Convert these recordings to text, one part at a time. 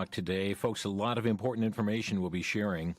Today, folks, a lot of important information we'll be sharing.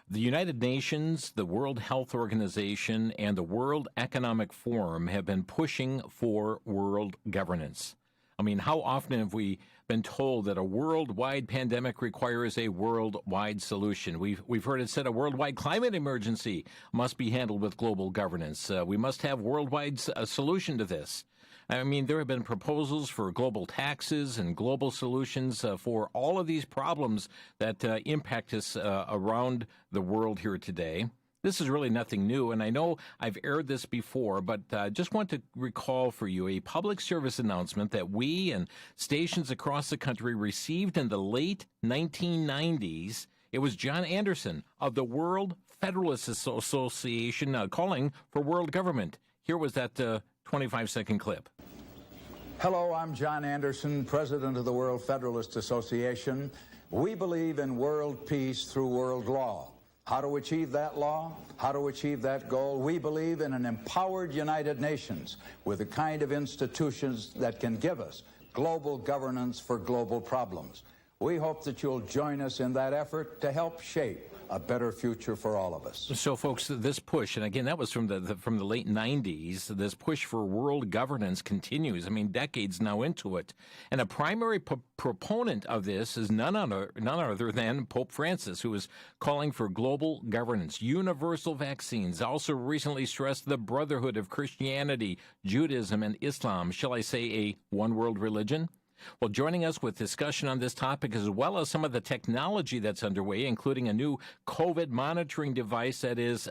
The United Nations, the World Health Organization, and the World Economic Forum have been pushing for world governance. I mean, how often have we been told that a worldwide pandemic requires a worldwide solution? We've heard it said a worldwide climate emergency must be handled with global governance. We must have worldwide solution to this. I mean, there have been proposals for global taxes and global solutions for all of these problems that impact us around the world here today. This is really nothing new, and I know I've aired this before, but just want to recall for you a public service announcement that we and stations across the country received in the late 1990s. It was John Anderson of the World Federalist Association calling for world government. Here was that 25-second clip. Hello, I'm John Anderson, president of the World Federalist Association. We believe in world peace through world law. How to achieve that law? How to achieve that goal? We believe in an empowered United Nations with the kind of institutions that can give us global governance for global problems. We hope that you'll join us in that effort to help shape a better future for all of us. So, folks, this push, and again, that was from the late 90s, this push for world governance continues. I mean, decades now into it. And a primary proponent of this is none other than Pope Francis, who is calling for global governance, universal vaccines, also recently stressed the brotherhood of Christianity, Judaism, and Islam. Shall I say a one-world religion? Well, joining us with discussion on this topic, as well as some of the technology that's underway, including a new COVID monitoring device that is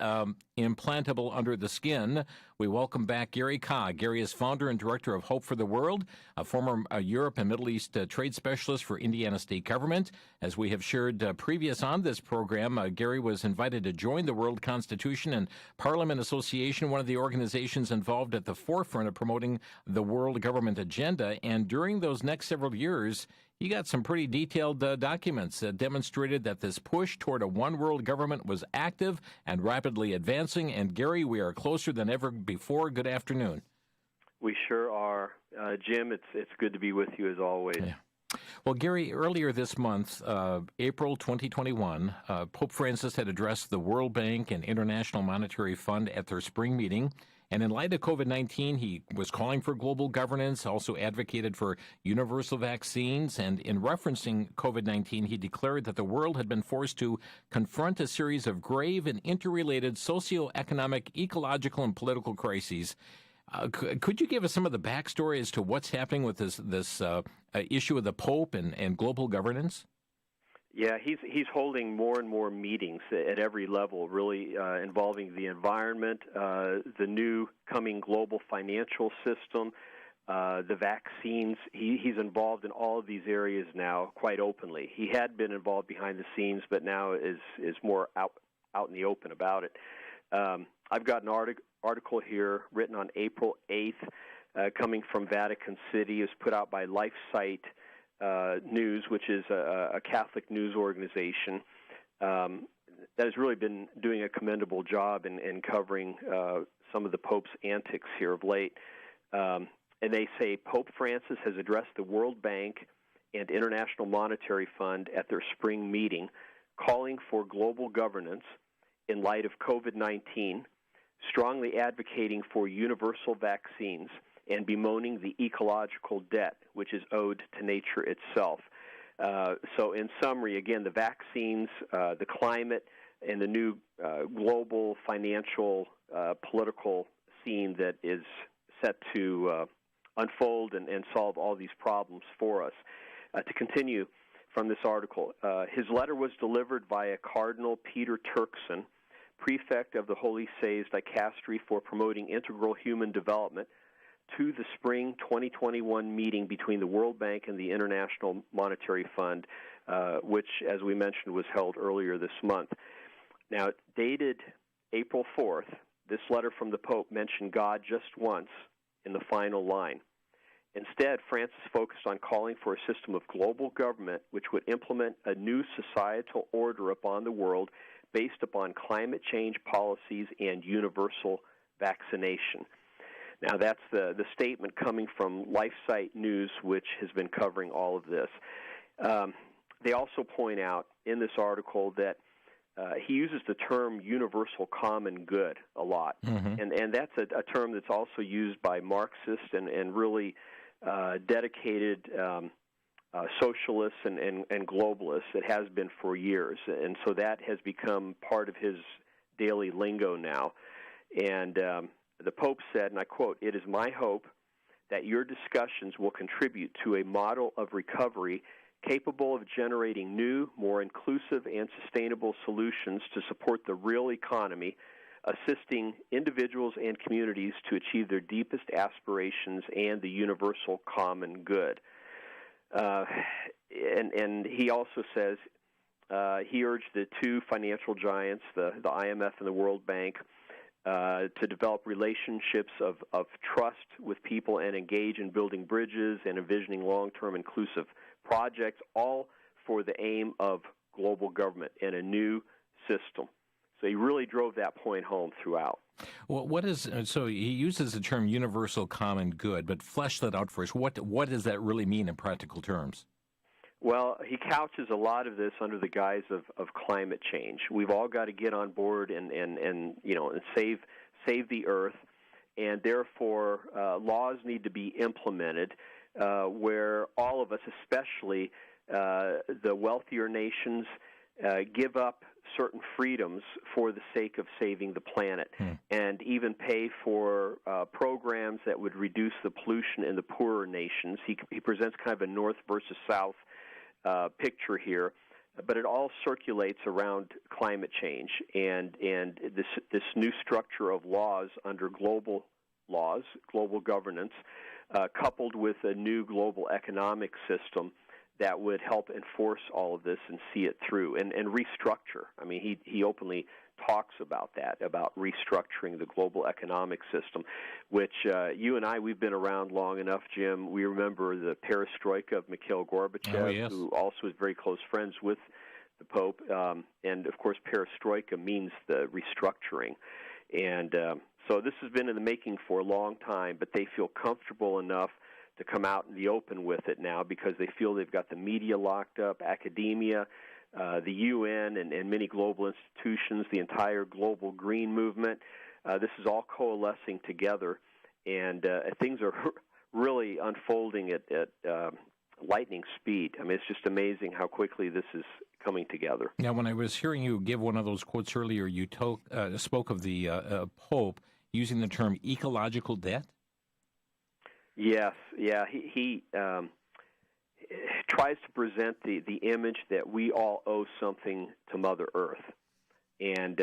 implantable under the skin, we welcome back Gary Kah. Gary is founder and director of Hope for the World, a former Europe and Middle East trade specialist for Indiana State Government. As we have shared previous on this program, Gary was invited to join the World Constitution and Parliament Association, one of the organizations involved at the forefront of promoting the world government agenda. And during those next several years, he got some pretty detailed documents that demonstrated that this push toward a one-world government was active and rapidly advancing. And, Gary, we are closer than ever before. Good afternoon. We sure are. Jim, it's good to be with you as always. Yeah. Well, Gary, earlier this month, April 2021, Pope Francis had addressed the World Bank and International Monetary Fund at their spring meeting. And in light of COVID-19, he was calling for global governance, also advocated for universal vaccines. And in referencing COVID-19, he declared that the world had been forced to confront a series of grave and interrelated socioeconomic, ecological, and political crises. Could you give us some of the backstory as to what's happening with this issue of the Pope and global governance? Yeah, he's holding more and more meetings at every level, really involving the environment, the new coming global financial system, the vaccines. He's involved in all of these areas now quite openly. He had been involved behind the scenes, but now is more out in the open about it. I've got an article here written on April 8th, coming from Vatican City. Is put out by LifeSite News, which is a Catholic news organization that has really been doing a commendable job in covering some of the Pope's antics here of late. And they say Pope Francis has addressed the World Bank and International Monetary Fund at their spring meeting, calling for global governance in light of COVID-19, strongly advocating for universal vaccines, and bemoaning the ecological debt which is owed to nature itself. So in summary, again, the vaccines, the climate, and the new global financial political scene that is set to unfold and solve all these problems for us. To continue from this article, his letter was delivered via Cardinal Peter Turkson, prefect of the Holy See's Dicastery for Promoting Integral Human Development, to the spring 2021 meeting between the World Bank and the International Monetary Fund, which, as we mentioned, was held earlier this month. Now, dated April 4th, this letter from the Pope mentioned God just once in the final line. Instead, Francis focused on calling for a system of global government which would implement a new societal order upon the world based upon climate change policies and universal vaccination. Now, that's the statement coming from LifeSite News, which has been covering all of this. they also point out in this article that he uses the term universal common good a lot, and that's a term that's also used by Marxists and really dedicated socialists and globalists. It has been for years, and so that has become part of his daily lingo now. And the Pope said, and I quote, "It is my hope that your discussions will contribute to a model of recovery capable of generating new, more inclusive and sustainable solutions to support the real economy, assisting individuals and communities to achieve their deepest aspirations and the universal common good." And he also says he urged the two financial giants, the IMF and the World Bank, to develop relationships of trust with people and engage in building bridges and envisioning long-term inclusive projects, all for the aim of global government and a new system. So he really drove that point home throughout. Well, so he uses the term universal common good, but flesh that out for us. What does that really mean in practical terms? Well, he couches a lot of this under the guise of climate change. We've all got to get on board and save the earth, and therefore laws need to be implemented where all of us, especially the wealthier nations, give up certain freedoms for the sake of saving the planet, and even pay for programs that would reduce the pollution in the poorer nations. He presents kind of a north versus south picture here, but it all circulates around climate change and this new structure of laws under global governance, coupled with a new global economic system that would help enforce all of this and see it through and restructure. I mean, he openly talks about that, about restructuring the global economic system, which you and I, we've been around long enough, Jim. We remember the perestroika of Mikhail Gorbachev, who also was very close friends with the Pope. And, of course, perestroika means the restructuring. And so this has been in the making for a long time, but they feel comfortable enough to come out in the open with it now because they feel they've got the media locked up, academia, the UN and many global institutions, the entire global green movement. This is all coalescing together, and things are really unfolding at lightning speed. I mean, it's just amazing how quickly this is coming together. Now, when I was hearing you give one of those quotes earlier, you spoke of the Pope using the term ecological debt? Yes, yeah. He tries to present the image that we all owe something to Mother Earth. And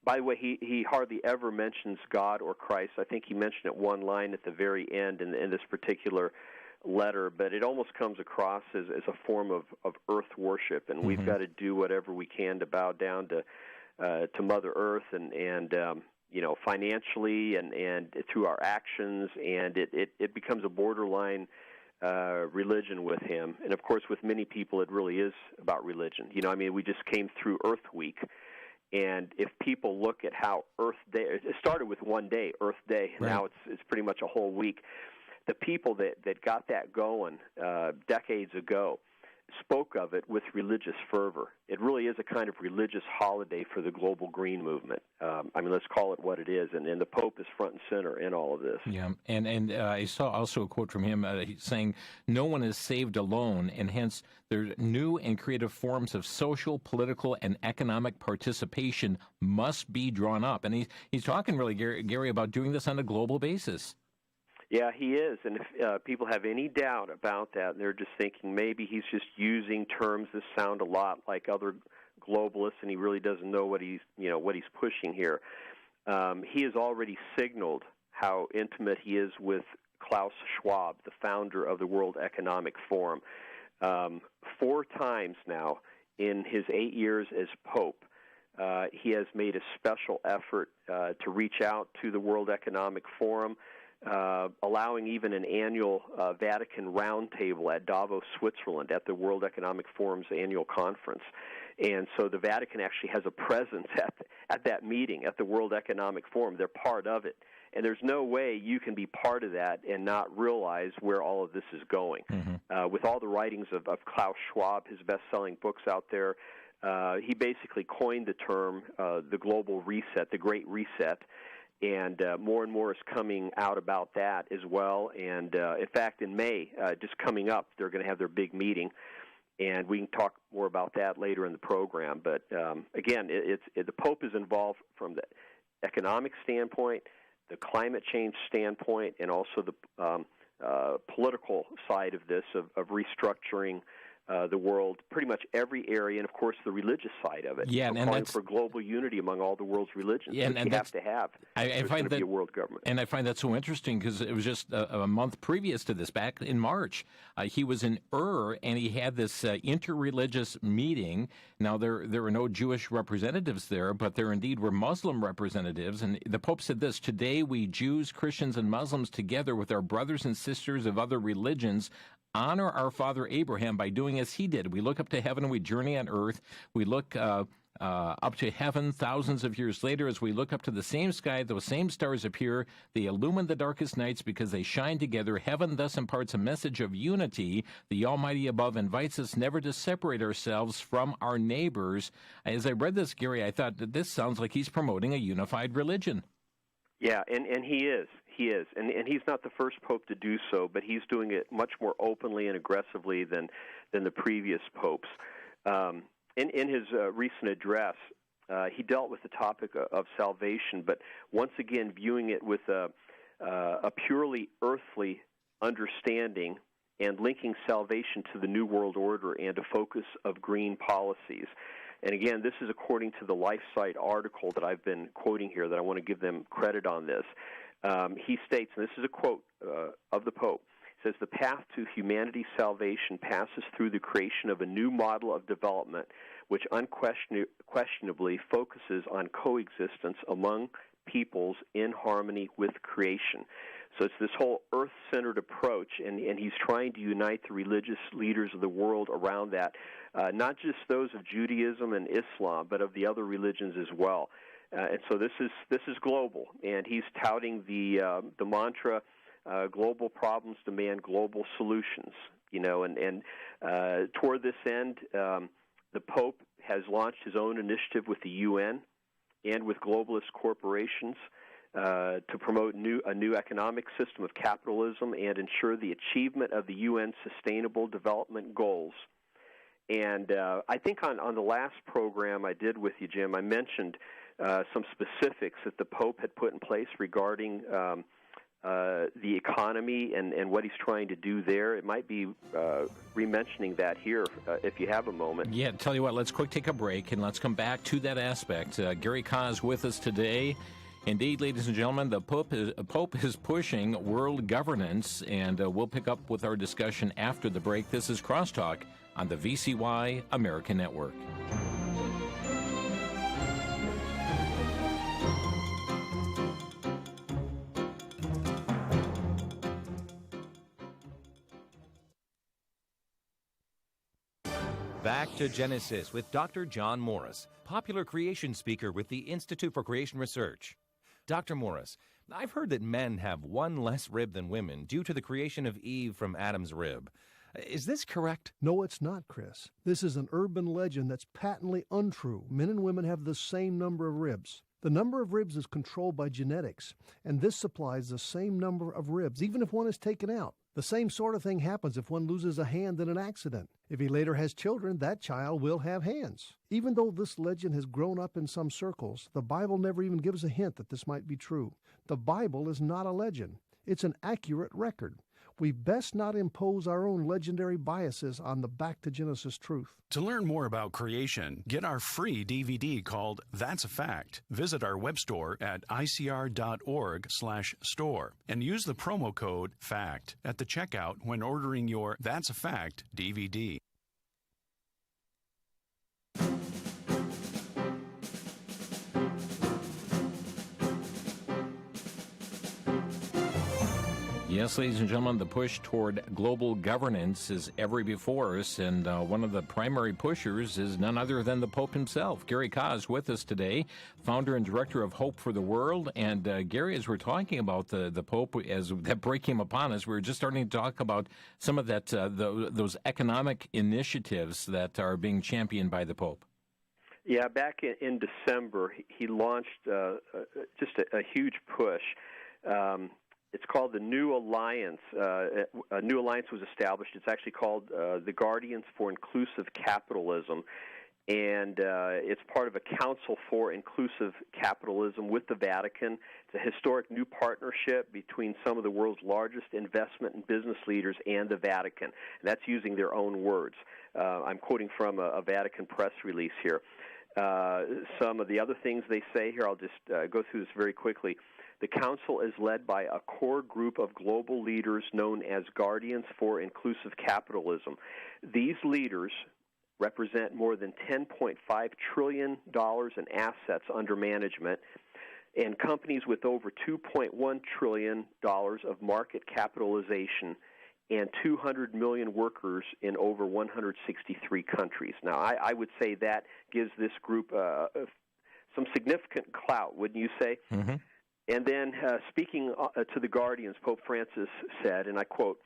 by the way, he hardly ever mentions God or Christ. I think he mentioned it one line at the very end in this particular letter, but it almost comes across as a form of earth worship, and we've got to do whatever we can to bow down to Mother Earth and financially and through our actions, and it becomes a borderline religion with him. And of course, with many people, it really is about religion. You know, I mean, we just came through Earth Week, and if people look at how Earth Day, it started with one day, Earth Day, and now it's pretty much a whole week. The people that got that going decades ago spoke of it with religious fervor. It really is a kind of religious holiday for the global green movement. I mean, let's call it what it is, and the Pope is front and center in all of this. Yeah, and I saw also a quote from him saying, "No one is saved alone, and hence their new and creative forms of social, political, and economic participation must be drawn up." And he's talking really, Gary, about doing this on a global basis. Yeah, he is, and if people have any doubt about that, and they're just thinking maybe he's just using terms that sound a lot like other globalists, and he really doesn't know what he's pushing here. He has already signaled how intimate he is with Klaus Schwab, the founder of the World Economic Forum. 4 times now in his 8 years as Pope, he has made a special effort to reach out to the World Economic Forum, allowing even an annual Vatican roundtable at Davos, Switzerland, at the World Economic Forum's annual conference. And so the Vatican actually has a presence at that meeting, at the World Economic Forum. They're part of it. And there's no way you can be part of that and not realize where all of this is going. Mm-hmm. With all the writings of Klaus Schwab, his best-selling books out there, he basically coined the term the global reset, the Great Reset, and more is coming out about that as well. And, in fact, in May, just coming up, they're going to have their big meeting, and we can talk more about that later in the program. But, again, the Pope is involved from the economic standpoint, the climate change standpoint, and also the political side of this, of restructuring the world, pretty much every area, and of course the religious side of it. Yeah, and calling for global unity among all the world's religions. Yeah, which and you have to have. I find that be a world government. And I find that so interesting because it was just a month previous to this, back in March. He was in and he had this interreligious meeting. Now there were no Jewish representatives there, but there indeed were Muslim representatives. And the Pope said this: "Today we Jews, Christians, and Muslims, together with our brothers and sisters of other religions, honor our father Abraham by doing as he did. We look up to heaven and we journey on earth. We look up to heaven thousands of years later. As we look up to the same sky, those same stars appear. They illumine the darkest nights because they shine together. Heaven thus imparts a message of unity. The Almighty above invites us never to separate ourselves from our neighbors." As I read this, Gary, I thought that this sounds like he's promoting a unified religion. Yeah, and he is. He is. And he's not the first pope to do so, but he's doing it much more openly and aggressively than the previous popes. In his recent address, he dealt with the topic of salvation, but once again viewing it with a purely earthly understanding and linking salvation to the New World Order and a focus of green policies. And again, this is according to the LifeSite article that I've been quoting here, that I want to give them credit on this. He states, and this is a quote of the Pope, says, "The path to humanity's salvation passes through the creation of a new model of development which unquestionably focuses on coexistence among peoples in harmony with creation." So it's this whole earth-centered approach, and he's trying to unite the religious leaders of the world around that, not just those of Judaism and Islam, but of the other religions as well. And so this is global, and he's touting the mantra, global problems demand global solutions. You know, and toward this end, the Pope has launched his own initiative with the UN and with globalist corporations to promote a new economic system of capitalism and ensure the achievement of the UN Sustainable Development Goals. And I think on the last program I did with you, Jim, I mentioned some specifics that the Pope had put in place regarding the economy and what he's trying to do there. It might be re-mentioning that here if you have a moment. Yeah, tell you what, let's quick take a break and let's come back to that aspect. Gary Kah is with us today. Indeed, ladies and gentlemen, the Pope is pushing world governance, and we'll pick up with our discussion after the break. This is Crosstalk on the VCY America Network. Back to Genesis with Dr. John Morris, popular creation speaker with the Institute for Creation Research. Dr. Morris, I've heard that men have one less rib than women due to the creation of Eve from Adam's rib. Is this correct? No, it's not, Chris. This is an urban legend that's patently untrue. Men and women have the same number of ribs. The number of ribs is controlled by genetics, and this supplies the same number of ribs, even if one is taken out. The same sort of thing happens if one loses a hand in an accident. If he later has children, that child will have hands. Even though this legend has grown up in some circles, the Bible never even gives a hint that this might be true. The Bible is not a legend. It's an accurate record. We best not impose our own legendary biases on the Back to Genesis truth. To learn more about creation, get our free DVD called That's a Fact. Visit our web store at icr.org/store and use the promo code FACT at the checkout when ordering your That's a Fact DVD. Yes, ladies and gentlemen, the push toward global governance is ever before us, and one of the primary pushers is none other than the Pope himself. Gary Kah is with us today, founder and director of Hope for the World. And Gary, as we're talking about the Pope, as that break came upon us, we were just starting to talk about some of that those economic initiatives that are being championed by the Pope. Yeah, back in December, he launched just a huge push. It's called the New Alliance. A new alliance was established. It's actually called the Guardians for Inclusive Capitalism, and it's part of a Council for Inclusive Capitalism with the Vatican. It's a historic new partnership between some of the world's largest investment and business leaders and the Vatican. And that's using their own words. I'm quoting from a Vatican press release here. Some of the other things they say here, I'll just go through this very quickly. The Council is led by a core group of global leaders known as Guardians for Inclusive Capitalism. These leaders represent more than $10.5 trillion in assets under management and companies with over $2.1 trillion of market capitalization and 200 million workers in over 163 countries. Now, I would say that gives this group some significant clout, wouldn't you say? Mm-hmm. And then, speaking to the Guardians, Pope Francis said, and I quote,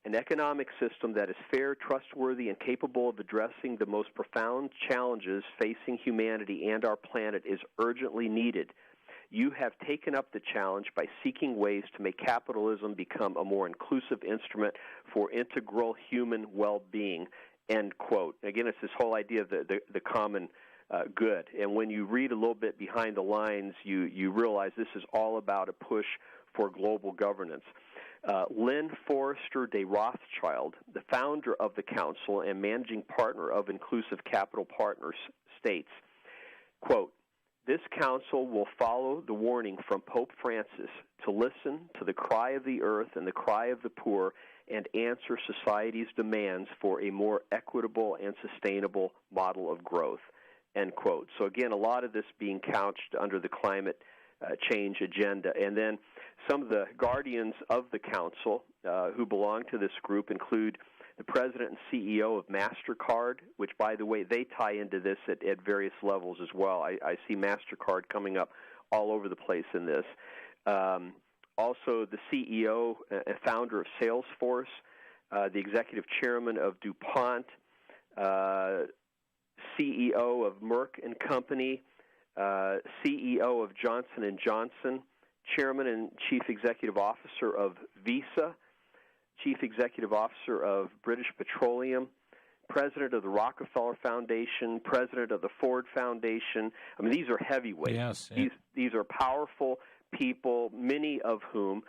"An economic system that is fair, trustworthy, and capable of addressing the most profound challenges facing humanity and our planet is urgently needed. You have taken up the challenge by seeking ways to make capitalism become a more inclusive instrument for integral human well-being," end quote. Again, it's this whole idea of the common good. And when you read a little bit behind the lines, you realize this is all about a push for global governance. Lynn Forrester de Rothschild, the founder of the Council and managing partner of Inclusive Capital Partners, states, quote, "This council will follow the warning from Pope Francis to listen to the cry of the earth and the cry of the poor and answer society's demands for a more equitable and sustainable model of growth," end quote. So again, a lot of this being couched under the climate change agenda. And then some of the guardians of the council who belong to this group include the president and CEO of MasterCard, which, by the way, they tie into this at various levels as well. I see MasterCard coming up all over the place in this. Also, the CEO and founder of Salesforce, the executive chairman of DuPont, CEO of Merck and Company, CEO of Johnson & Johnson, chairman and chief executive officer of Visa, chief executive officer of British Petroleum, president of the Rockefeller Foundation, president of the Ford Foundation. I mean, these are heavyweights. Yes. These are powerful people, many of whom,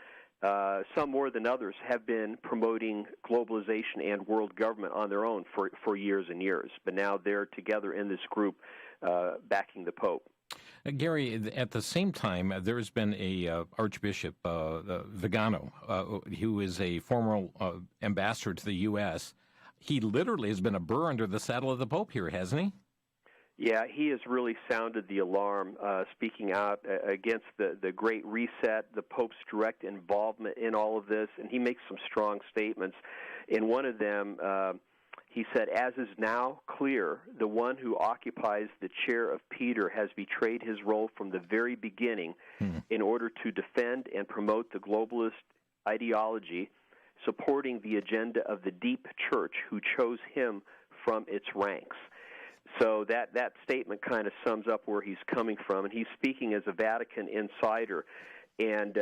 some more than others, have been promoting globalization and world government on their own for years and years. But now they're together in this group backing the Pope. Gary, at the same time, there's been a Archbishop Vigano, who is a former ambassador to the U.S. He literally has been a burr under the saddle of the Pope here, hasn't he? Yeah, he has really sounded the alarm, speaking out against the Great Reset, the Pope's direct involvement in all of this, and he makes some strong statements. In one of them, he said, "As is now clear, the one who occupies the chair of Peter has betrayed his role from the very beginning in order to defend and promote the globalist ideology, supporting the agenda of the deep church who chose him from its ranks." So that statement kind of sums up where he's coming from, and he's speaking as a Vatican insider. And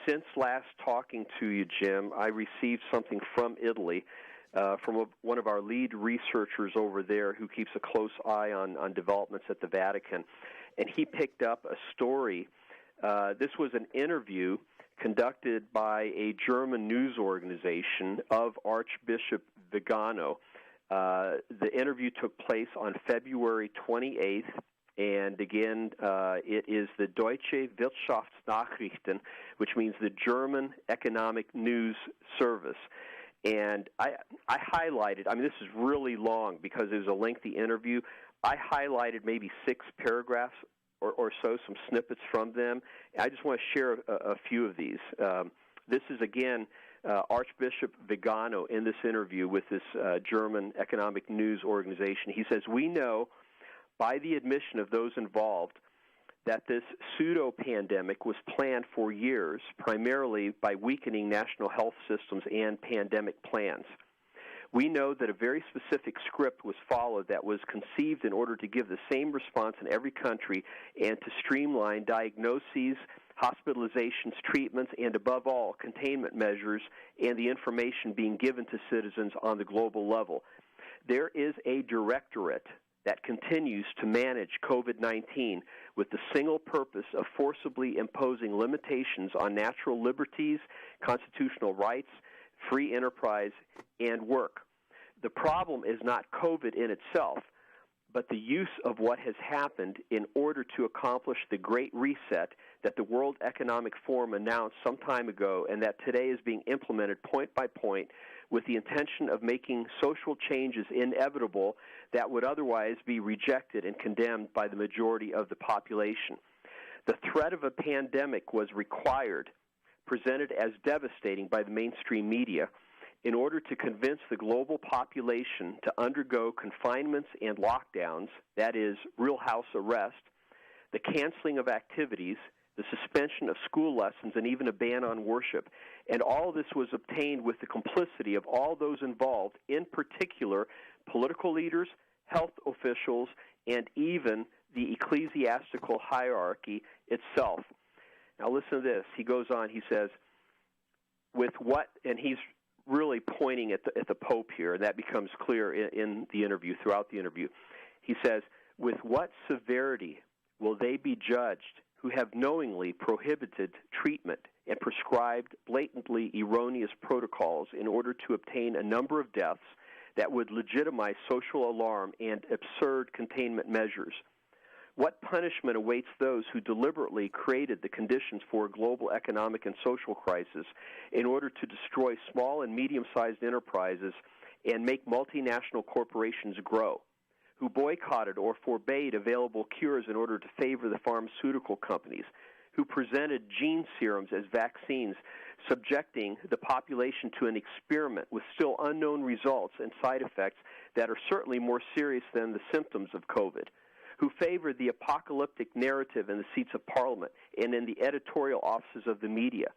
since last talking to you, Jim, I received something from Italy, from one of our lead researchers over there who keeps a close eye on developments at the Vatican. And he picked up a story. This was an interview conducted by a German news organization of Archbishop Vigano. The interview took place on February 28th, and again, it is the Deutsche Wirtschaftsnachrichten, which means the German Economic News Service. And I highlighted, I mean, this is really long because it was a lengthy interview. I highlighted maybe 6 paragraphs or so, some snippets from them. I just want to share a few of these. This is, again, Archbishop Vigano in this interview with this German economic news organization. He says, "We know by the admission of those involved that this pseudo-pandemic was planned for years, primarily by weakening national health systems and pandemic plans. We know that a very specific script was followed that was conceived in order to give the same response in every country and to streamline diagnoses, hospitalizations, treatments, and above all, containment measures and the information being given to citizens on the global level. There is a directorate that continues to manage COVID-19 with the single purpose of forcibly imposing limitations on natural liberties, constitutional rights, free enterprise, and work. The problem is not COVID in itself, but the use of what has happened in order to accomplish the Great Reset that the World Economic Forum announced some time ago and that today is being implemented point by point with the intention of making social changes inevitable that would otherwise be rejected and condemned by the majority of the population. The threat of a pandemic was required, presented as devastating by the mainstream media, in order to convince the global population to undergo confinements and lockdowns, that is, real house arrest, the canceling of activities, the suspension of school lessons, and even a ban on worship. And all this was obtained with the complicity of all those involved, in particular political leaders, health officials, and even the ecclesiastical hierarchy itself. Now listen to this. He goes on, he says, with what, and he's really pointing at the Pope here, and that becomes clear in the interview, throughout the interview. He says, with what severity will they be judged who have knowingly prohibited treatment and prescribed blatantly erroneous protocols in order to obtain a number of deaths that would legitimize social alarm and absurd containment measures? What punishment awaits those who deliberately created the conditions for a global economic and social crisis in order to destroy small and medium-sized enterprises and make multinational corporations grow? Who boycotted or forbade available cures in order to favor the pharmaceutical companies? Who presented gene serums as vaccines, subjecting the population to an experiment with still unknown results and side effects that are certainly more serious than the symptoms of COVID? Who favored the apocalyptic narrative in the seats of Parliament and in the editorial offices of the media,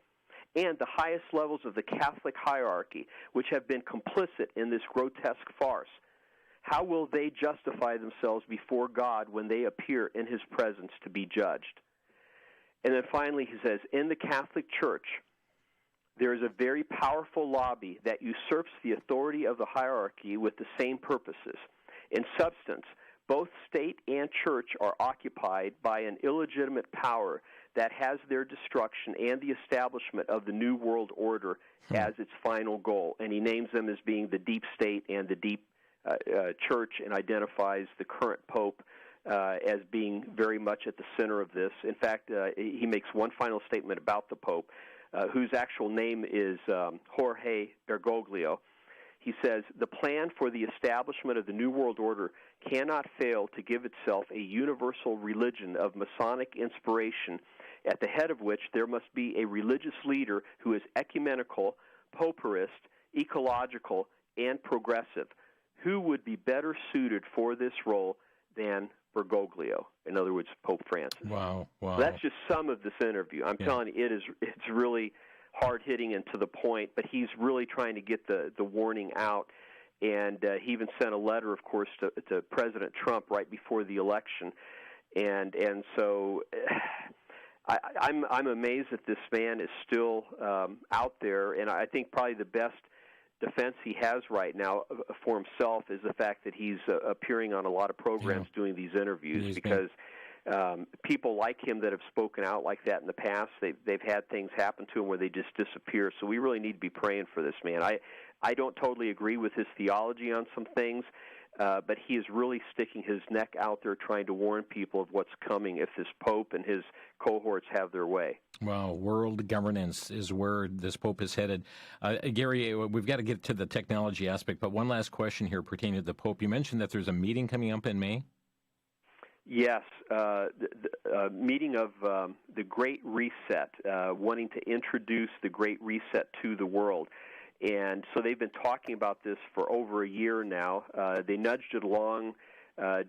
and the highest levels of the Catholic hierarchy, which have been complicit in this grotesque farce? How will they justify themselves before God when they appear in His presence to be judged? And then finally he says, in the Catholic Church, there is a very powerful lobby that usurps the authority of the hierarchy with the same purposes. In substance, both state and church are occupied by an illegitimate power that has their destruction and the establishment of the New World Order as its final goal. And he names them as being the deep state and the deep church, and identifies the current pope as being very much at the center of this. In fact, he makes one final statement about the pope, whose actual name is Jorge Bergoglio. He says, the plan for the establishment of the New World Order cannot fail to give itself a universal religion of Masonic inspiration, at the head of which there must be a religious leader who is ecumenical, poperist, ecological, and progressive. Who would be better suited for this role than Bergoglio? In other words, Pope Francis. Wow. That's just some of this interview. I'm telling you, it's really hard-hitting and to the point, but he's really trying to get the warning out. And he even sent a letter, of course, to President Trump right before the election. And so I'm amazed that this man is still out there. And I think probably the best defense he has right now for himself is the fact that he's appearing on a lot of programs doing these interviews, because people like him that have spoken out like that in the past, they've had things happen to them where they just disappear. So we really need to be praying for this man. I don't totally agree with his theology on some things, but he is really sticking his neck out there trying to warn people of what's coming if this Pope and his cohorts have their way. Well, world governance is where this Pope is headed. Gary, we've got to get to the technology aspect, but one last question here pertaining to the Pope. You mentioned that there's a meeting coming up in May? Yes, the meeting of the Great Reset, wanting to introduce the Great Reset to the world. And so they've been talking about this for over a year now. They nudged it along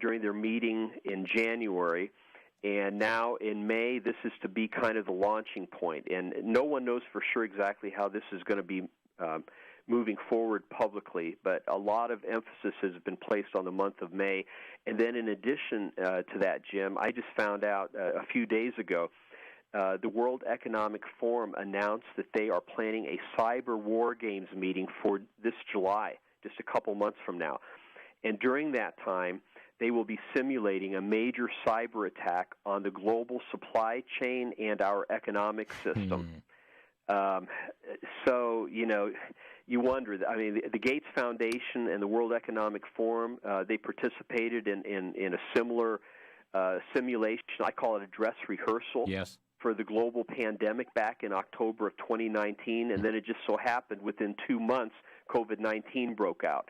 during their meeting in January. And now in May, this is to be kind of the launching point. And no one knows for sure exactly how this is going to be moving forward publicly, but a lot of emphasis has been placed on the month of May. And then in addition to that, Jim, I just found out a few days ago, the World Economic Forum announced that they are planning a cyber war games meeting for this July, just a couple months from now. And during that time, they will be simulating a major cyber attack on the global supply chain and our economic system. So, you wonder. I mean, the Gates Foundation and the World Economic Forum, they participated in a similar simulation. I call it a dress rehearsal. Yes. For the global pandemic back in October of 2019, and then it just so happened within 2 months, COVID-19 broke out.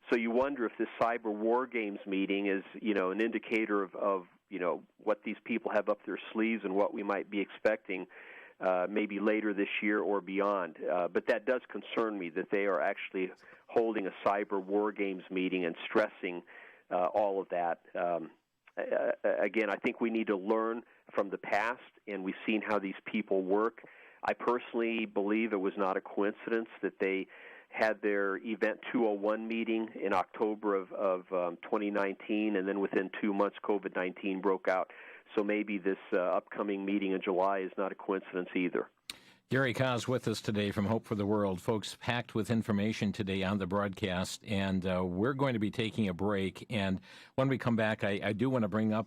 So you wonder if this cyber war games meeting is, an indicator of what these people have up their sleeves and what we might be expecting maybe later this year or beyond. But that does concern me that they are actually holding a cyber war games meeting and stressing all of that. Again, I think we need to learn from the past, and we've seen how these people work. I personally believe it was not a coincidence that they had their Event 201 meeting in October of 2019, and then within 2 months, COVID-19 broke out. So maybe this upcoming meeting in July is not a coincidence either. Gary Kaz with us today from Hope for the World. Folks, packed with information today on the broadcast, and we're going to be taking a break. And when we come back, I do want to bring up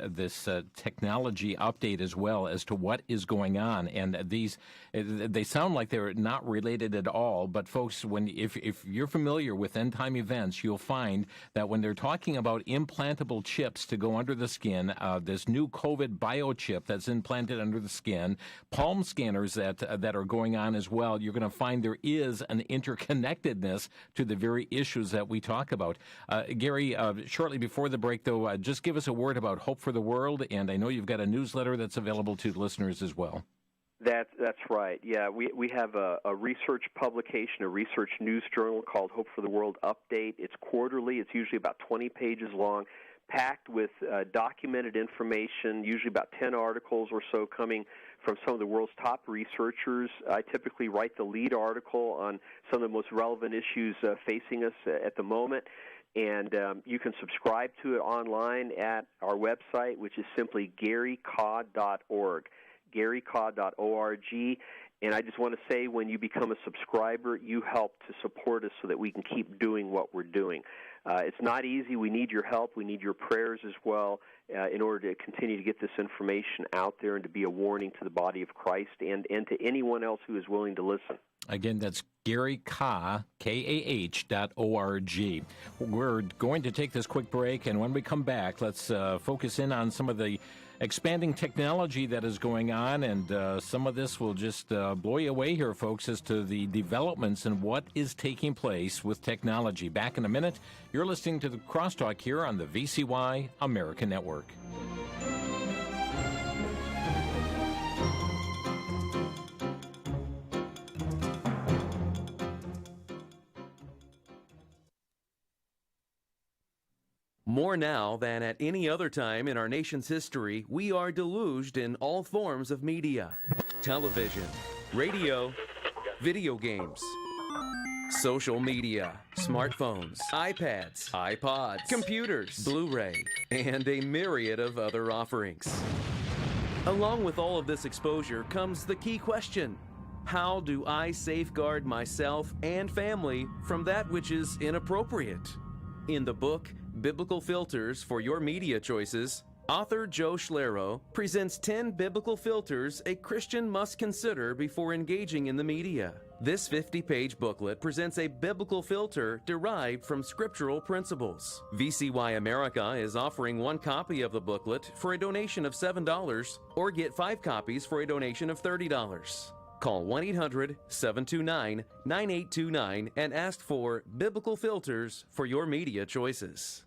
this technology update as well as to what is going on. And they sound like they're not related at all. But folks, if you're familiar with end-time events, you'll find that when they're talking about implantable chips to go under the skin, this new COVID biochip that's implanted under the skin, palm scanners that are going on as well, you're going to find there is an interconnectedness to the very issues that we talk about. Gary, shortly before the break, though, just give us a word about Hope for the World, and I know you've got a newsletter that's available to listeners as well. That's right. Yeah, we have a research publication, a research news journal called Hope for the World Update. It's quarterly. It's usually about 20 pages long, packed with documented information, usually about 10 articles or so coming from some of the world's top researchers. I typically write the lead article on some of the most relevant issues facing us at the moment. And you can subscribe to it online at our website, which is simply garycaw.org, garycaw.org. And I just want to say, when you become a subscriber, you help to support us so that we can keep doing what we're doing. It's not easy. We need your help. We need your prayers as well in order to continue to get this information out there and to be a warning to the body of Christ and to anyone else who is willing to listen. Again, that's Gary Kah, KAH.org. We're going to take this quick break, and when we come back, let's focus in on some of the expanding technology that is going on, and some of this will just blow you away here, folks, as to the developments and what is taking place with technology. Back in a minute. You're listening to the Crosstalk here on the VCY America Network. More now than at any other time in our nation's history, we are deluged in all forms of media. Television, radio, video games, social media, smartphones, iPads, iPods, computers, Blu-ray, and a myriad of other offerings. Along with all of this exposure comes the key question: how do I safeguard myself and family from that which is inappropriate? In the book, Biblical Filters for Your Media Choices, author Joe Schlero presents 10 biblical filters a Christian must consider before engaging in the media. This 50-page booklet presents a biblical filter derived from scriptural principles. VCY America is offering 1 copy of the booklet for a donation of $7 or get 5 copies for a donation of $30. Call 1-800-729-9829 and ask for Biblical Filters for Your Media Choices.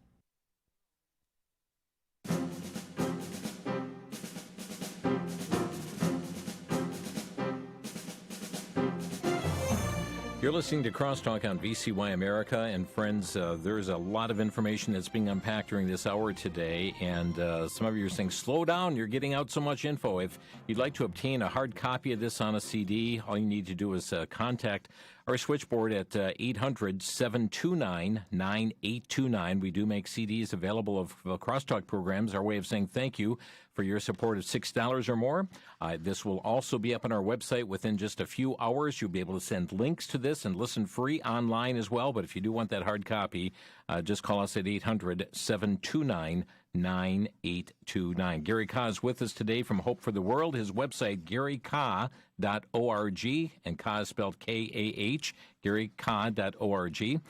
You're listening to Crosstalk on VCY America, and friends, there's a lot of information that's being unpacked during this hour today, and some of you are saying, slow down, you're getting out so much info. If you'd like to obtain a hard copy of this on a CD, all you need to do is contact our switchboard at 800-729-9829. We do make CDs available of Crosstalk programs, our way of saying thank you for your support of $6 or more. This will also be up on our website within just a few hours. You'll be able to send links to this and listen free online as well. But if you do want that hard copy, just call us at 800-729-9829. Gary Kah is with us today from Hope for the World. His website, GaryKah.org, and Kah is spelled K-A-H, GaryKah.org.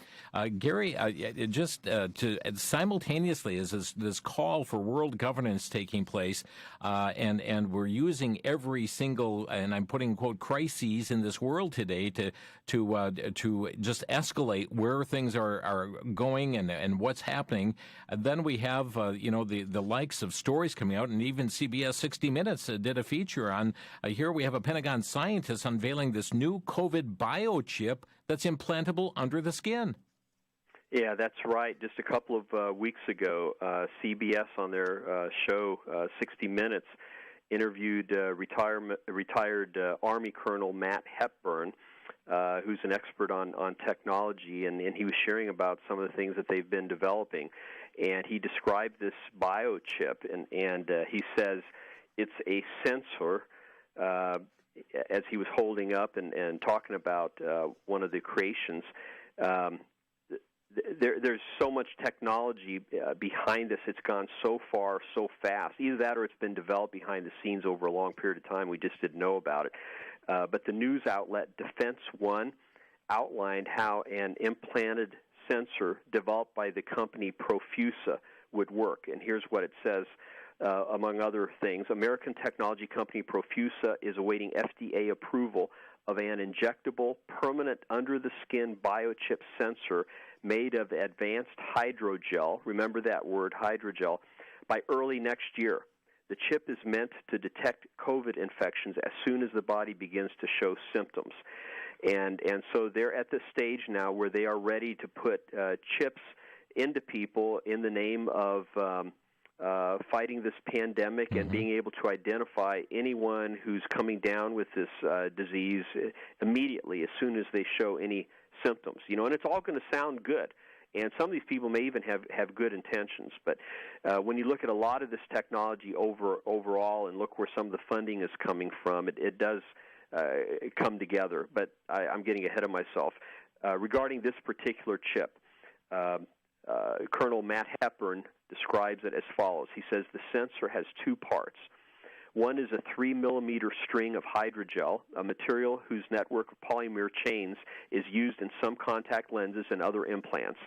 Gary, to simultaneously is this call for world governance taking place, and we're using every single, and I'm putting quote, crises in this world today to just escalate where things are going and what's happening. And then we have the likes of stories coming out, and even CBS 60 Minutes did a feature on here we have a Pentagon scientist unveiling this new COVID biochip that's implantable under the skin. Yeah, that's right. Just a couple of weeks ago, CBS on their show 60 Minutes interviewed retired Army Colonel Matt Hepburn, who's an expert on technology, and he was sharing about some of the things that they've been developing. And he described this biochip, and he says it's a sensor, as he was holding up and talking about one of the creations. There's so much technology behind this. It's gone so far, so fast. Either that or it's been developed behind the scenes over a long period of time. We just didn't know about it. But the news outlet Defense One outlined how an implanted sensor developed by the company Profusa would work. And here's what it says, among other things. American technology company Profusa is awaiting FDA approval of an injectable, permanent under-the-skin biochip sensor made of advanced hydrogel, remember that word, hydrogel, by early next year. The chip is meant to detect COVID infections as soon as the body begins to show symptoms. And so they're at the stage now where they are ready to put chips into people in the name of fighting this pandemic and being able to identify anyone who's coming down with this disease immediately as soon as they show any symptoms. And it's all going to sound good. And some of these people may even have good intentions. But when you look at a lot of this technology overall and look where some of the funding is coming from, it does come together. But I'm getting ahead of myself. Regarding this particular chip, Colonel Matt Hepburn describes it as follows. He says the sensor has two parts. One is a 3-millimeter string of hydrogel, a material whose network of polymer chains is used in some contact lenses and other implants.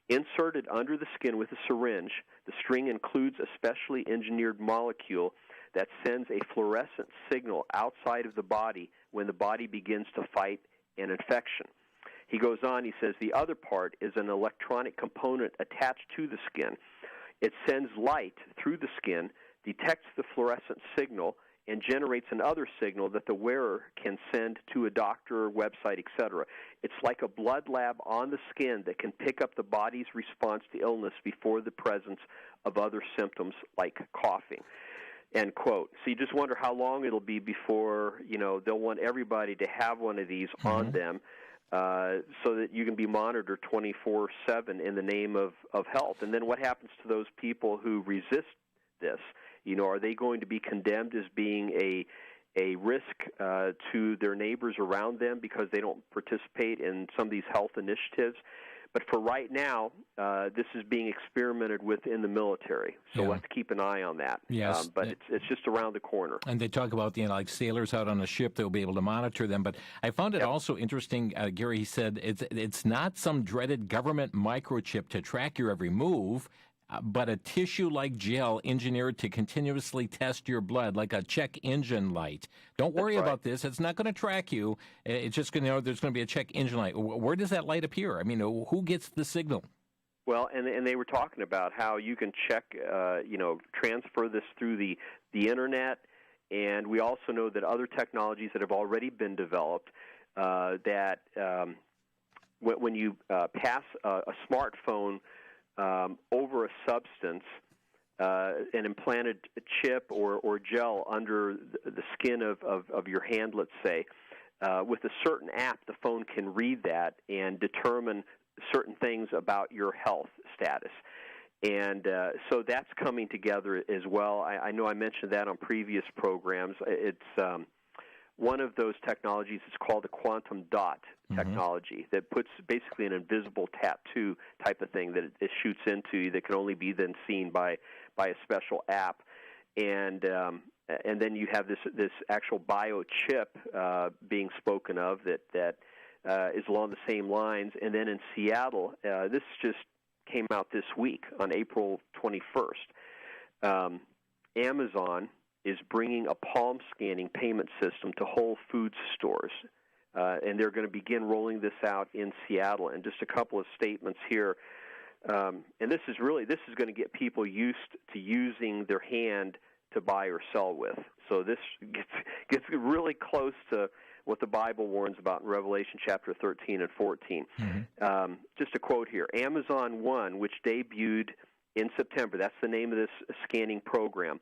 Inserted under the skin with a syringe, the string includes a specially engineered molecule that sends a fluorescent signal outside of the body when the body begins to fight an infection. He goes on, he says, the other part is an electronic component attached to the skin. It sends light through the skin, detects the fluorescent signal, and generates another signal that the wearer can send to a doctor, website, etc. It's like a blood lab on the skin that can pick up the body's response to illness before the presence of other symptoms like coughing. End quote. So you just wonder how long it'll be before, they'll want everybody to have one of these on them. So that you can be monitored 24/7 in the name of health. And then what happens to those people who resist this? Are they going to be condemned as being a risk to their neighbors around them because they don't participate in some of these health initiatives? But for right now, this is being experimented with in the military. So let's keep an eye on that. Yes. But it's just around the corner. And they talk about, like sailors out on a ship, they'll be able to monitor them. But I found it also interesting, Gary, he said, it's not some dreaded government microchip to track your every move, but a tissue-like gel engineered to continuously test your blood, like a check engine light. Don't worry about this. It's not going to track you. It's just going to there's going to be a check engine light. Where does that light appear? I mean, who gets the signal? Well, and they were talking about how you can check, transfer this through the Internet, and we also know that other technologies that have already been developed that when you pass a smartphone over a substance, an implanted chip or gel under the skin of your hand, let's say, with a certain app, the phone can read that and determine certain things about your health status. And so that's coming together as well. I know I mentioned that on previous programs. It's one of those technologies is called the quantum dot technology that puts basically an invisible tattoo type of thing that it shoots into you that can only be then seen by a special app. And then you have this actual biochip being spoken of that is along the same lines. And then in Seattle, this just came out this week on April 21st. Amazon is bringing a palm scanning payment system to Whole Foods stores, and they're going to begin rolling this out in Seattle. And just a couple of statements here. And this is going to get people used to using their hand to buy or sell with. So this gets really close to what the Bible warns about in Revelation chapter 13 and 14. Just a quote here. Amazon One, which debuted in September, that's the name of this scanning program,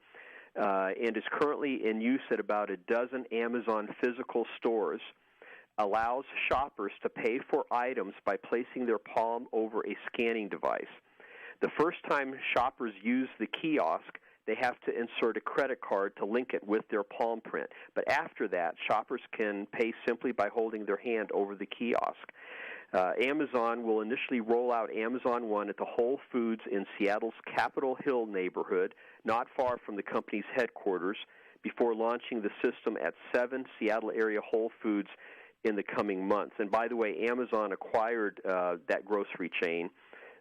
and is currently in use at about a dozen Amazon physical stores, allows shoppers to pay for items by placing their palm over a scanning device. The first time shoppers use the kiosk, they have to insert a credit card to link it with their palm print. But after that, shoppers can pay simply by holding their hand over the kiosk. Amazon will initially roll out Amazon One at the Whole Foods in Seattle's Capitol Hill neighborhood, not far from the company's headquarters, before launching the system at 7 Seattle area Whole Foods in the coming months. And by the way, Amazon acquired that grocery chain,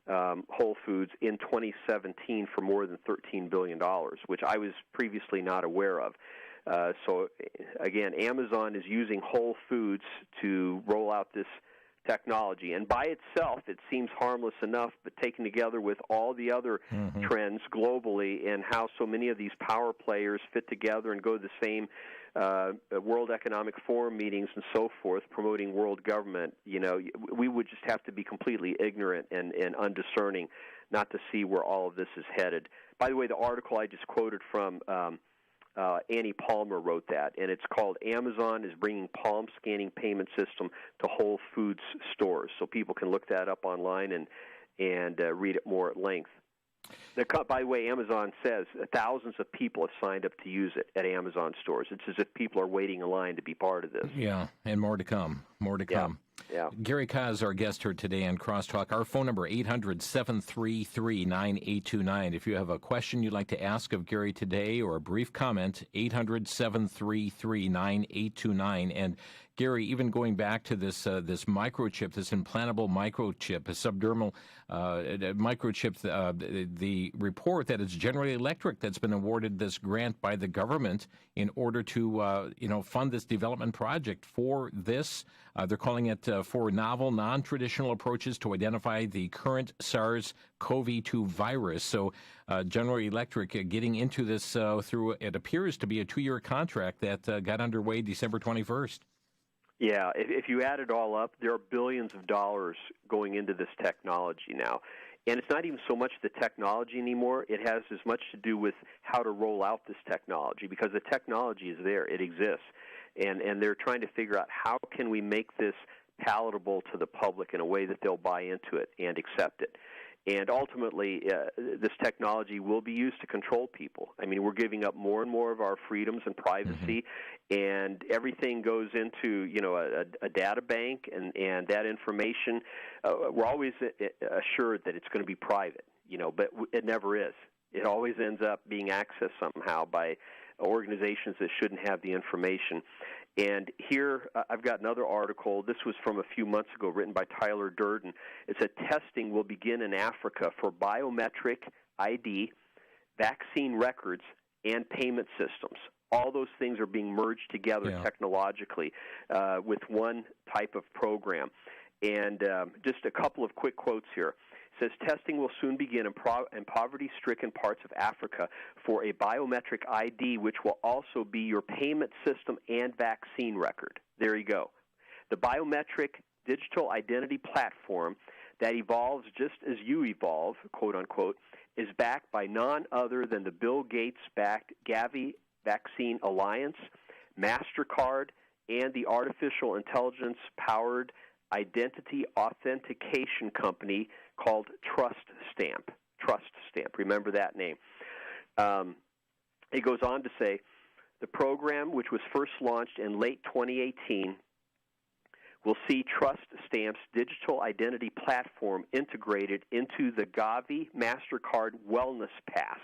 Whole Foods, in 2017 for more than $13 billion, which I was previously not aware of. So, again, Amazon is using Whole Foods to roll out this technology. And by itself, it seems harmless enough, but taken together with all the other trends globally and how so many of these power players fit together and go to the same World Economic Forum meetings and so forth, promoting world government, we would just have to be completely ignorant and undiscerning not to see where all of this is headed. By the way, the article I just quoted from Annie Palmer wrote that, and it's called "Amazon is Bringing Palm Scanning Payment System to Whole Foods Stores." So people can look that up online and read it more at length. By the way, Amazon says thousands of people have signed up to use it at Amazon stores. It's as if people are waiting in line to be part of this. Yeah, and more to come. More to come. Yeah. Gary Kaz, our guest here today on Crosstalk. Our phone number, 800-733-9829. If you have a question you'd like to ask of Gary today or a brief comment, 800-733-9829. And Gary, even going back to this microchip, this implantable microchip, a subdermal microchip, the report that it's General Electric that's been awarded this grant by the government in order to fund this development project for this. They're calling it for novel, non-traditional approaches to identify the current SARS-CoV-2 virus. So General Electric getting into this through, it appears to be a 2-year contract that got underway December 21st. Yeah, if you add it all up, there are billions of dollars going into this technology now. And it's not even so much the technology anymore. It has as much to do with how to roll out this technology, because the technology is there. It exists. And they're trying to figure out how can we make this palatable to the public in a way that they'll buy into it and accept it. And ultimately, this technology will be used to control people. I mean, we're giving up more and more of our freedoms and privacy, and everything goes into, a data bank, and that information, we're always assured that it's going to be private, but it never is. It always ends up being accessed somehow by organizations that shouldn't have the information. And here I've got another article. This was from a few months ago, written by Tyler Durden. It said testing will begin in Africa for biometric ID, vaccine records, and payment systems. All those things are being merged together technologically with one type of program. And just a couple of quick quotes here. It says testing will soon begin in poverty-stricken parts of Africa for a biometric ID, which will also be your payment system and vaccine record. There you go. The biometric digital identity platform that evolves just as you evolve, quote unquote, is backed by none other than the Bill Gates-backed Gavi Vaccine Alliance, MasterCard, and the artificial intelligence-powered identity authentication company called Trust Stamp. Remember that name. It goes on to say, the program, which was first launched in late 2018, will see Trust Stamp's digital identity platform integrated into the Gavi MasterCard Wellness Pass,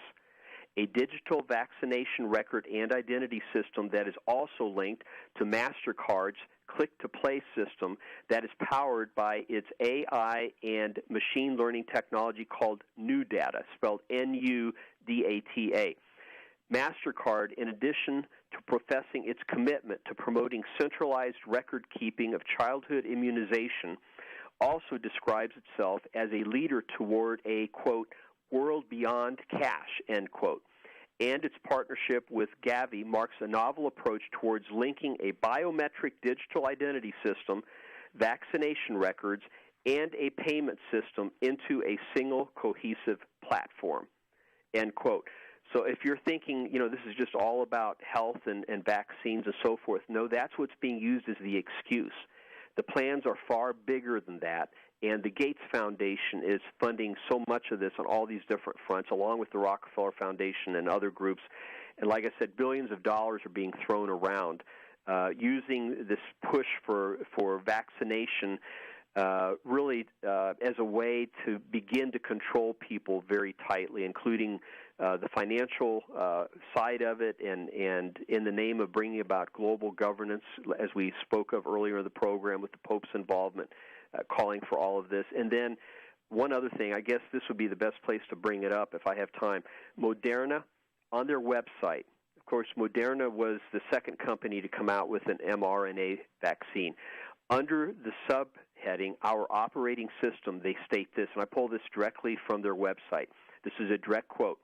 a digital vaccination record and identity system that is also linked to MasterCard's click-to-play system that is powered by its AI and machine learning technology called NuData, spelled N-U-D-A-T-A. MasterCard, in addition to professing its commitment to promoting centralized record-keeping of childhood immunization, also describes itself as a leader toward a, quote, world beyond cash, end quote. And its partnership with Gavi marks a novel approach towards linking a biometric digital identity system, vaccination records, and a payment system into a single cohesive platform, end quote. So if you're thinking, this is just all about health and vaccines and so forth, no, that's what's being used as the excuse. The plans are far bigger than that, and the Gates Foundation is funding so much of this on all these different fronts, along with the Rockefeller Foundation and other groups. And like I said, billions of dollars are being thrown around using this push for vaccination really as a way to begin to control people very tightly, including the financial side of it, and in the name of bringing about global governance, as we spoke of earlier in the program with the Pope's involvement, calling for all of this. And then one other thing, I guess this would be the best place to bring it up if I have time. Moderna, on their website, of course, Moderna was the second company to come out with an mRNA vaccine. Under the subheading, Our Operating System, they state this, and I pull this directly from their website. This is a direct quote.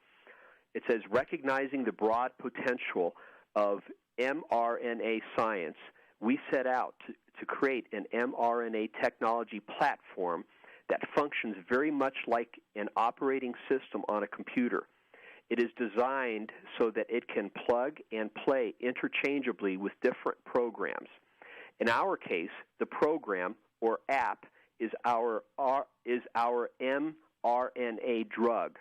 It says, recognizing the broad potential of mRNA science, we set out to create an mRNA technology platform that functions very much like an operating system on a computer. It is designed so that it can plug and play interchangeably with different programs. In our case, the program or app is our mRNA drug,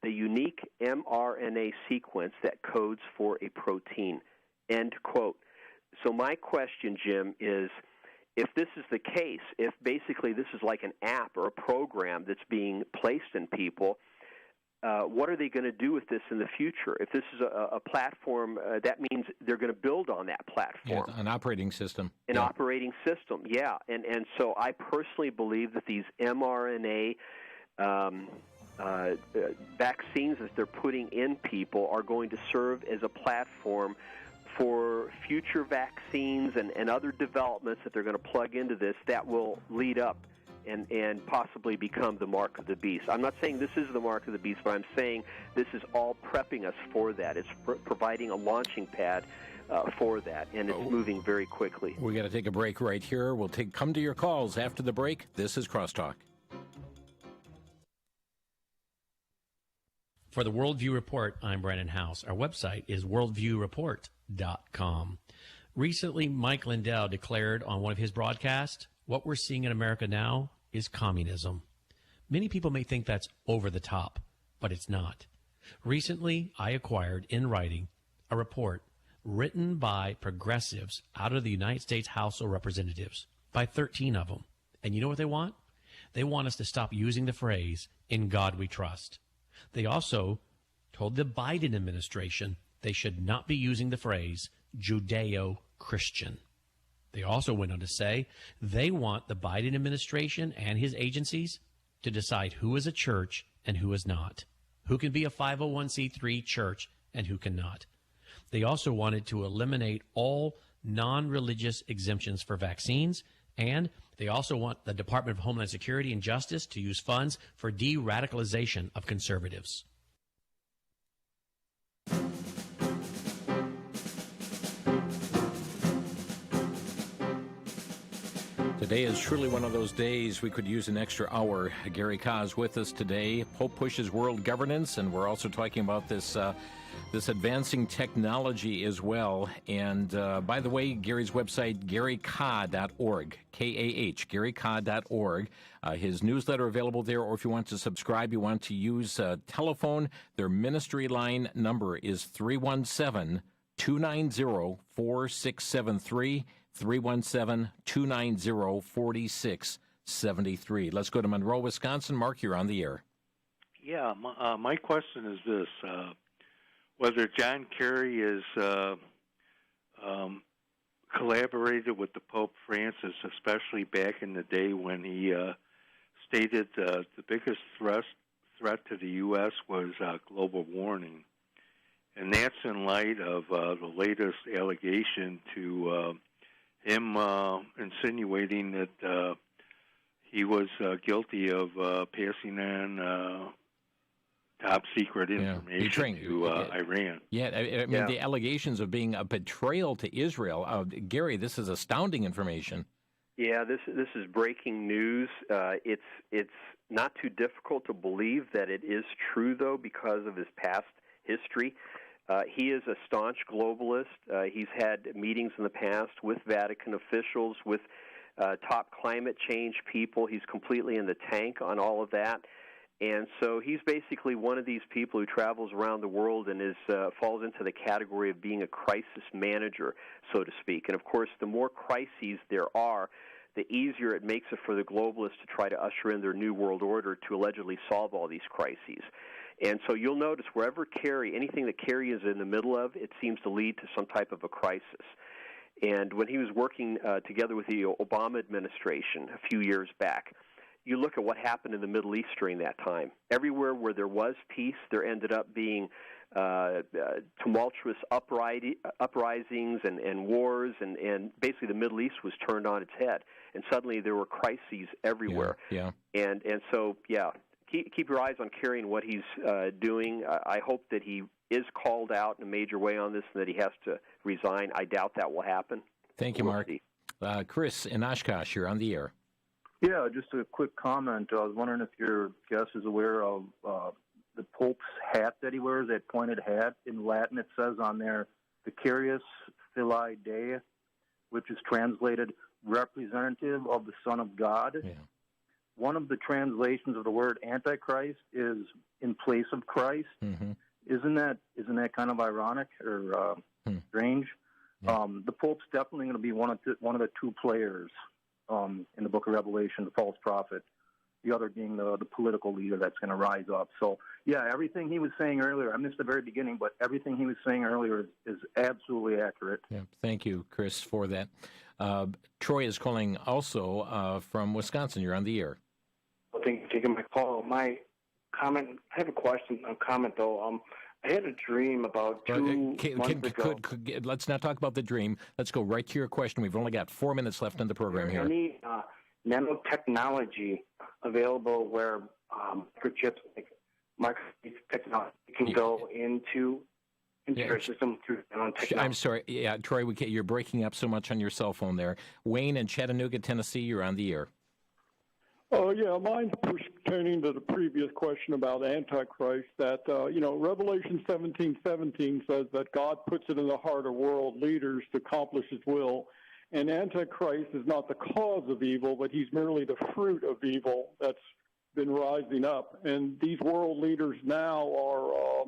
the unique mRNA sequence that codes for a protein, end quote. So my question, Jim, is if this is the case, if basically this is like an app or a program that's being placed in people, what are they going to do with this in the future? If this is a platform, that means they're going to build on that platform. Yeah, an operating system. An operating system, yeah. And so I personally believe that these mRNA vaccines that they're putting in people are going to serve as a platform for future vaccines and other developments that they're going to plug into this that will lead up and possibly become the mark of the beast. I'm not saying this is the mark of the beast, but I'm saying this is all prepping us for that. It's providing a launching pad for that, and it's moving very quickly. We got to take a break right here. We'll come to your calls after the break. This is Crosstalk. For the Worldview Report, I'm Brandon House. Our website is worldviewreport.com. Recently, Mike Lindell declared on one of his broadcasts, what we're seeing in America now is communism. Many people may think that's over the top, but it's not. Recently, I acquired in writing a report written by progressives out of the United States House of Representatives, by 13 of them. And you know what they want? They want us to stop using the phrase, "In God we trust." They also told the Biden administration they should not be using the phrase Judeo-Christian. They also went on to say they want the Biden administration and his agencies to decide who is a church and who is not, who can be a 501c3 church and who cannot. They also wanted to eliminate all non-religious exemptions for vaccines, and they also want the Department of Homeland Security and Justice to use funds for de-radicalization of conservatives. Today is truly one of those days we could use an extra hour. Gary Kah is with us today. Pope pushes world governance, and we're also talking about this advancing technology as well. And by the way, Gary's website, GaryKah.org, K-A-H, GaryKah.org. His newsletter available there, or if you want to subscribe, you want to use telephone, their ministry line number is 317-290-4673. 317-290-4673. Let's go to Monroe, Wisconsin. Mark, you're on the air. Yeah, my question is this. Whether John Kerry has collaborated with the Pope Francis, especially back in the day when he stated the biggest threat to the U.S. was global warming. And that's in light of the latest allegation to him insinuating that he was guilty of passing on top secret information to Iran. Yeah, I mean, the allegations of being a betrayal to Israel. Gary, this is astounding information. Yeah, this is breaking news. It's not too difficult to believe that it is true, though, because of his past history. He is a staunch globalist. He's had meetings in the past with Vatican officials, with top climate change people. He's completely in the tank on all of that. And so he's basically one of these people who travels around the world and falls into the category of being a crisis manager, so to speak. And, of course, the more crises there are, the easier it makes it for the globalists to try to usher in their new world order to allegedly solve all these crises. And so you'll notice wherever anything that Kerry is in the middle of, it seems to lead to some type of a crisis. And when he was working together with the Obama administration a few years back, you look at what happened in the Middle East during that time. Everywhere where there was peace, there ended up being tumultuous uprisings and wars, and basically the Middle East was turned on its head. And suddenly there were crises everywhere. Yeah. And so, yeah. Keep your eyes on Kerry and what he's doing. I hope that he is called out in a major way on this and that he has to resign. I doubt that will happen. Thank you, Mark. Chris in Oshkosh, you're on the air. Yeah, just a quick comment. I was wondering if your guest is aware of the Pope's hat that he wears, that pointed hat. In Latin, it says on there, Vicarius Filii Dei, which is translated representative of the Son of God. Yeah. One of the translations of the word Antichrist is in place of Christ. Mm-hmm. Isn't that kind of ironic or strange? Yeah. The Pope's definitely going to be one of the two players in the Book of Revelation, the false prophet. The other being the political leader that's going to rise up. So, yeah, everything he was saying earlier, I missed the very beginning, but everything he was saying earlier is absolutely accurate. Yeah, thank you, Chris, for that. Troy is calling also from Wisconsin. You're on the air. Well, thank you for taking my call. My comment, I have a comment, though. I had a dream about 2 months ago. Let's not talk about the dream. Let's go right to your question. We've only got 4 minutes left in the program here. Any nanotechnology available where microchips, like microchip technology, can go into your system through nanotechnology? I'm sorry. Yeah, Troy, you're breaking up so much on your cell phone there. Wayne in Chattanooga, Tennessee, you're on the air. Oh, yeah, mine's pertaining to the previous question about Antichrist, that, Revelation 17:17 says that God puts it in the heart of world leaders to accomplish his will, and Antichrist is not the cause of evil, but he's merely the fruit of evil that's been rising up. And these world leaders now are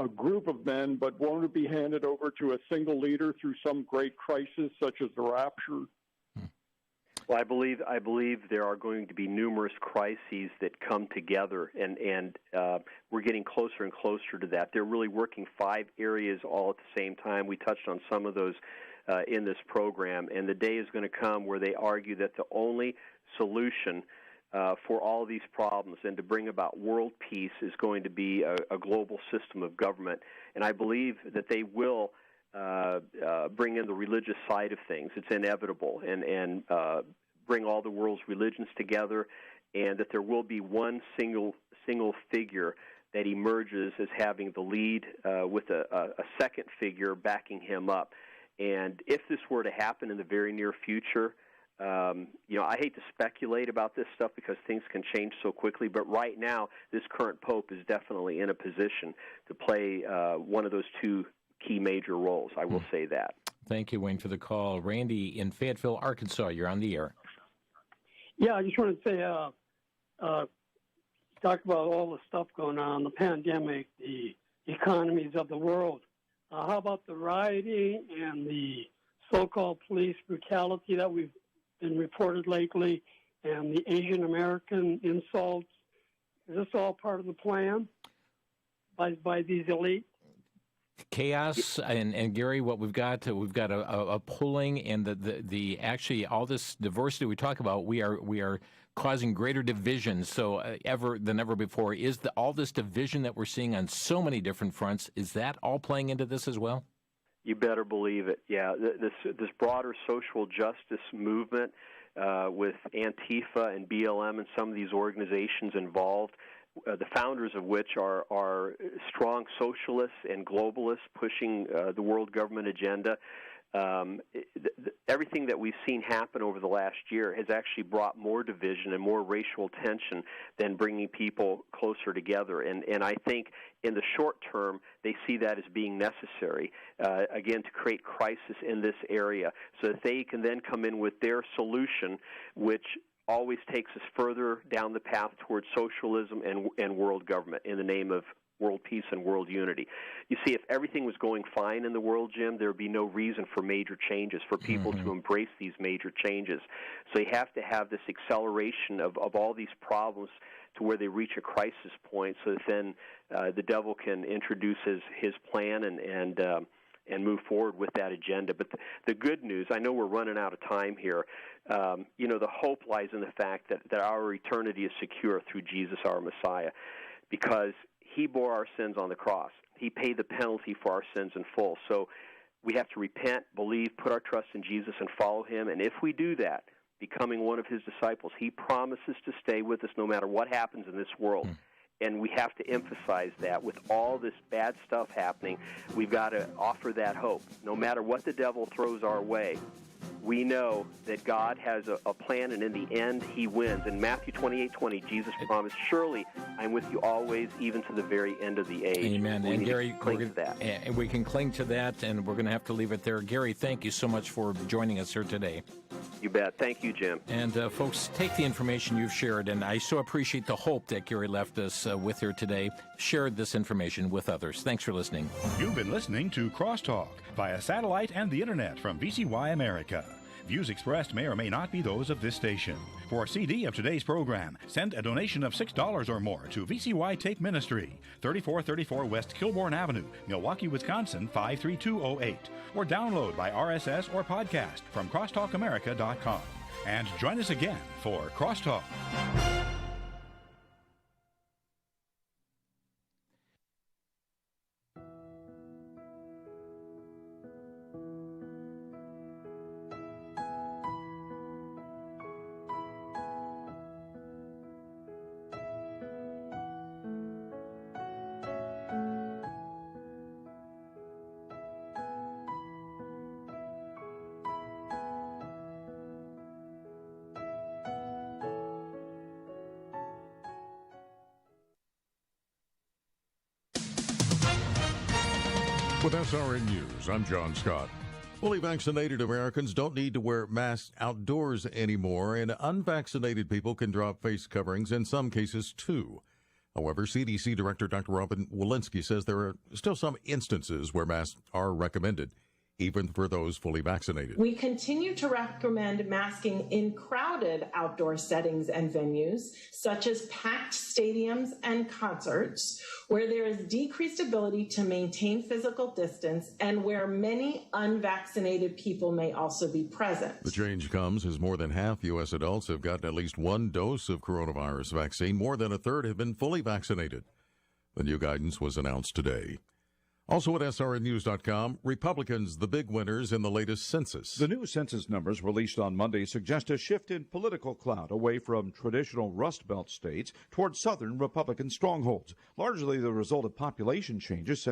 a group of men, but won't it be handed over to a single leader through some great crisis, such as the rapture? Well, I believe there are going to be numerous crises that come together, and we're getting closer and closer to that. They're really working 5 areas all at the same time. We touched on some of those in this program, and the day is going to come where they argue that the only solution for all these problems and to bring about world peace is going to be a global system of government. And I believe that they will bring in the religious side of things. It's inevitable, and bring all the world's religions together, and that there will be one single figure that emerges as having the lead with a second figure backing him up. And if this were to happen in the very near future, I hate to speculate about this stuff because things can change so quickly, but right now, this current pope is definitely in a position to play one of those two key major roles. I will say that. Thank you, Wayne, for the call. Randy in Fayetteville, Arkansas, you're on the air. Yeah, I just want to say, talk about all the stuff going on, the pandemic, the economies of the world. How about the rioting and the so-called police brutality that we've been reported lately, and the Asian American insults? Is this all part of the plan by these elites? Chaos and Gary, what we've got a pulling, and the actually all this diversity we talk about, we are causing greater division ever before. Is all this division that we're seeing on so many different fronts, is that all playing into this as well? You better believe it. Yeah, this broader social justice movement with Antifa and BLM and some of these organizations involved, the founders of which are strong socialists and globalists pushing the world government agenda. Everything that we've seen happen over the last year has actually brought more division and more racial tension than bringing people closer together. And I think in the short term, they see that as being necessary, again, to create crisis in this area so that they can then come in with their solution, which always takes us further down the path towards socialism and world government in the name of world peace and world unity. You see, if everything was going fine in the world, Jim, there would be no reason for major changes, for people to embrace these major changes. So you have to have this acceleration of all these problems to where they reach a crisis point, so that then the devil can introduce his plan and move forward with that agenda. But the good news, I know we're running out of time here, the hope lies in the fact that our eternity is secure through Jesus, our Messiah, because he bore our sins on the cross. He paid the penalty for our sins in full. So we have to repent, believe, put our trust in Jesus, and follow him. And if we do that, becoming one of his disciples, he promises to stay with us no matter what happens in this world. And we have to emphasize that with all this bad stuff happening, we've got to offer that hope. No matter what the devil throws our way, we know that God has a plan, and in the end, he wins. In Matthew 28:20, Jesus promised, "Surely I'm with you always, even to the very end of the age." Amen. We and need Gary, to cling to that. And we can cling to that, and we're going to have to leave it there. Gary, thank you so much for joining us here today. You bet. Thank you, Jim. And folks, take the information you've shared, and I so appreciate the hope that Gary left us with here today. Share this information with others. Thanks for listening. You've been listening to Crosstalk via satellite and the internet from VCY America. Views expressed may or may not be those of this station. For a CD of today's program, send a donation of $6 or more to VCY Tape Ministry, 3434 West Kilbourne Avenue, Milwaukee, Wisconsin, 53208. Or download by RSS or podcast from crosstalkamerica.com. And join us again for Crosstalk. With SRN News, I'm John Scott. Fully vaccinated Americans don't need to wear masks outdoors anymore, and unvaccinated people can drop face coverings in some cases, too. However, CDC Director Dr. Robin Walensky says there are still some instances where masks are recommended, even for those fully vaccinated. We continue to recommend masking in crowded outdoor settings and venues, such as packed stadiums and concerts, where there is decreased ability to maintain physical distance and where many unvaccinated people may also be present. The change comes as more than half U.S. adults have gotten at least one dose of coronavirus vaccine. More than a third have been fully vaccinated. The new guidance was announced today. Also at SRNnews.com, Republicans the big winners in the latest census. The new census numbers released on Monday suggest a shift in political clout away from traditional Rust Belt states toward southern Republican strongholds, largely the result of population changes